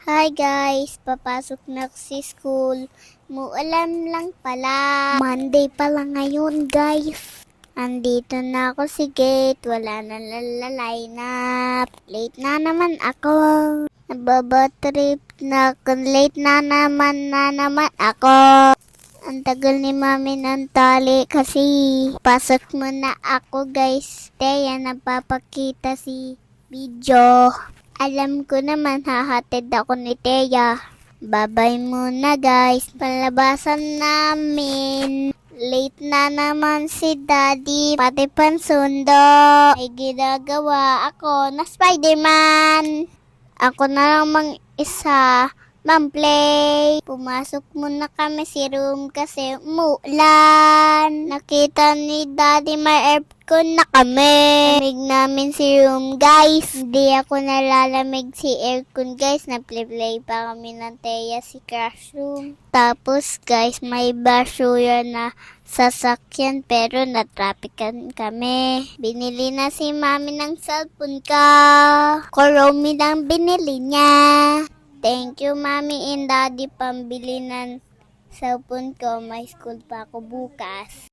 Hi guys, papasok na ako sa school. Muulan lang pala. Monday pa lang ngayon guys. Andito na ako sa gate, wala na line up. Late na naman ako. Nababatrip na ako. Late na naman ako. Ang tagal ni mami ng tali kasi pasok muna ako guys. Kaya napapakita si video. Alam ko naman hahatid ako ni Teya. Babay muna guys. Palabasan namin. Late na naman si Daddy. Pati pansundo. May ginagawa ako na Spider-Man. Ako na lang isa. Play. Pumasok muna kami sa room kasi umulan. Nakita ni Daddy may aircon na kami. Lamig namin si room guys. Hindi ako nalalamig si aircon guys. Naplay pa kami ng Teya si classroom. Tapos guys may basura na sasakyan pero natrapikan kami. Binili na si mami ng cellphone ka. Kuromi lang binili niya. Thank you, Mami and Daddy, pambili ng cellphone ko. May school pa ako bukas.